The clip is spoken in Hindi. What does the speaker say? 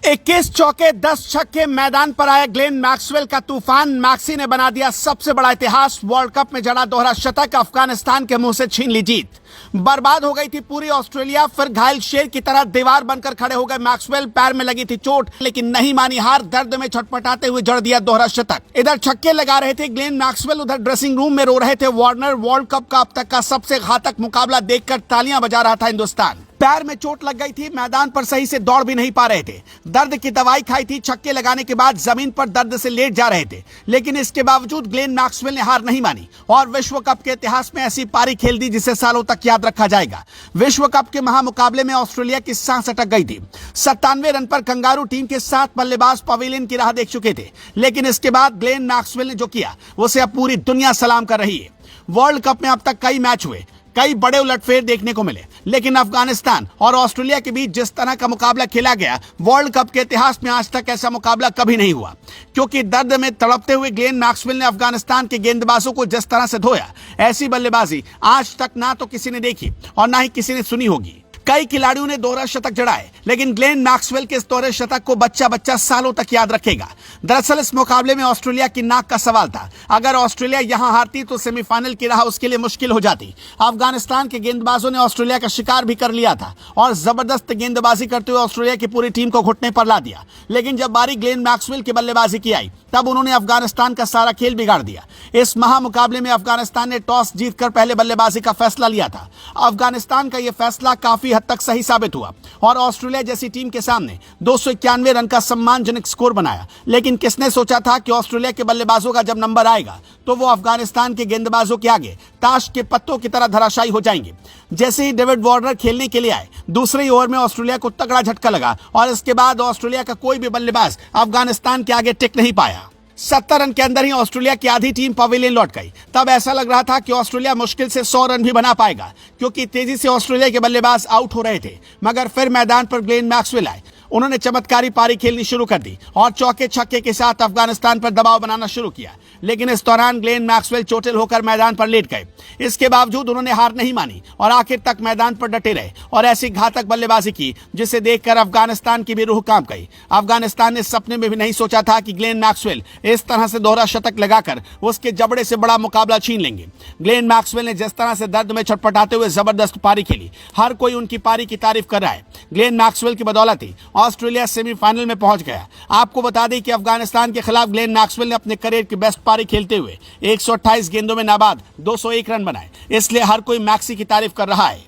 21 चौके 10 छक्के मैदान पर आए ग्लेन मैक्सवेल का तूफान। मैक्सी ने बना दिया सबसे बड़ा इतिहास। वर्ल्ड कप में जड़ा दोहरा शतक, अफगानिस्तान के मुंह से छीन ली जीत। बर्बाद हो गई थी पूरी ऑस्ट्रेलिया, फिर घायल शेर की तरह दीवार बनकर खड़े हो गए मैक्सवेल। पैर में लगी थी चोट लेकिन नहीं मानी हार, दर्द में छटपटाते हुए जड़ दिया दोहरा शतक। इधर छक्के लगा रहे थे ग्लेन मैक्सवेल, उधर ड्रेसिंग रूम में रो रहे थे वार्नर। वर्ल्ड कप का अब तक का सबसे घातक मुकाबला देखकर तालियां बजा रहा था हिंदुस्तान। पैर में चोट लग गई थी, मैदान पर सही से दौड़ भी नहीं पा रहे थे। दर्द की दवाई खाई थी, छक्के लगाने के बाद जमीन पर दर्द से लेट जा रहे थे। लेकिन इसके बावजूद ग्लेन मैक्सवेल ने हार नहीं मानी और विश्व कप के इतिहास में ऐसी पारी खेल दी जिसे सालों तक याद रखा जाएगा। विश्व कप के महामुकाबले में ऑस्ट्रेलिया की सांस अटक गई थी। 97 रन पर कंगारू टीम के 7 बल्लेबाज पवेलियन की राह देख चुके थे। लेकिन इसके बाद ग्लेन मैक्सवेल ने जो किया उसे अब पूरी दुनिया सलाम कर रही है। वर्ल्ड कप में अब तक कई मैच हुए, कई बड़े उलटफेर देखने को मिले, लेकिन अफगानिस्तान और ऑस्ट्रेलिया के बीच जिस तरह का मुकाबला खेला गया, वर्ल्ड कप के इतिहास में आज तक ऐसा मुकाबला कभी नहीं हुआ। क्योंकि दर्द में तड़पते हुए ग्लेन मैक्सवेल ने अफगानिस्तान के गेंदबाजों को जिस तरह से धोया, ऐसी बल्लेबाजी आज तक ना तो किसी ने देखी और ना ही किसी ने सुनी होगी। कई खिलाड़ियों ने दोहरा शतक जड़ाए, लेकिन ग्लेन मैक्सवेल के इस दोहरे शतक को बच्चा बच्चा सालों तक याद रखेगा। दरअसल इस मुकाबले में ऑस्ट्रेलिया की नाक का सवाल था। अगर ऑस्ट्रेलिया यहां हारती तो सेमीफाइनल की राह उसके लिए मुश्किल हो जाती। अफगानिस्तान के गेंदबाजों ने ऑस्ट्रेलिया का शिकार भी कर लिया था और जबरदस्त गेंदबाजी करते हुए ऑस्ट्रेलिया की पूरी टीम को घुटने पर ला दिया। लेकिन जब बारी ग्लेन मैक्सवेल की बल्लेबाजी की आई, तब उन्होंने अफगानिस्तान का सारा खेल बिगाड़ दिया। इस महामुकाबले में अफगानिस्तान ने टॉस जीतकर पहले बल्लेबाजी का फैसला लिया था। अफगानिस्तान का यह फैसला काफी हद तक सही साबित हुआ और ऑस्ट्रेलिया जैसी टीम के सामने 291 रन का सम्मानजनक स्कोर बनाया। लेकिन किसने सोचा था कि ऑस्ट्रेलिया के बल्लेबाजों का जब नंबर आएगा तो वो अफगानिस्तान के गेंदबाजों के आगे ताश के पत्तों की तरह धराशायी हो जाएंगे। जैसे ही डेविड वार्नर खेलने के लिए आए, दूसरे ओवर में ऑस्ट्रेलिया को तगड़ा झटका लगा और इसके बाद ऑस्ट्रेलिया का कोई भी बल्लेबाज अफगानिस्तान के आगे टिक नहीं पाया। 70 रन के अंदर ही ऑस्ट्रेलिया की आधी टीम पवेलियन लौट गई। तब ऐसा लग रहा था कि ऑस्ट्रेलिया मुश्किल से 100 रन भी बना पाएगा, क्योंकि तेजी से ऑस्ट्रेलिया के बल्लेबाज आउट हो रहे थे। मगर फिर मैदान पर ग्लेन मैक्सवेल आए, उन्होंने चमत्कारी पारी खेलनी शुरू कर दी और चौके छक्के के साथ अफगानिस्तान पर दबाव बनाना शुरू किया। लेकिन इस दौरान ग्लेन मैक्सवेल चोटिल होकर मैदान पर लेट गए। इसके बावजूद उन्होंने हार नहीं मानी और आखिर तक मैदान पर डटे रहे और ऐसी घातक बल्लेबाजी की जिसे देखकर अफगानिस्तान की भी रूह कांप गई। अफगानिस्तान ने सपने में भी नहीं सोचा था कि ग्लेन मैक्सवेल इस तरह से दोहरा शतक लगाकर उसके जबड़े से बड़ा मुकाबला छीन लेंगे। ग्लेन मैक्सवेल ने जिस तरह से दर्द में छटपटाते हुए जबरदस्त पारी खेली, हर कोई उनकी पारी की तारीफ कर रहा है। ग्लेन मैक्सवेल की बदौलत ही ऑस्ट्रेलिया सेमीफाइनल में पहुंच गया। आपको बता दें कि अफगानिस्तान के खिलाफ ग्लेन मैक्सवेल ने अपने करियर की बेस्ट पारी खेलते हुए 128 गेंदों में नाबाद 201 रन बनाए। इसलिए हर कोई मैक्सी की तारीफ कर रहा है।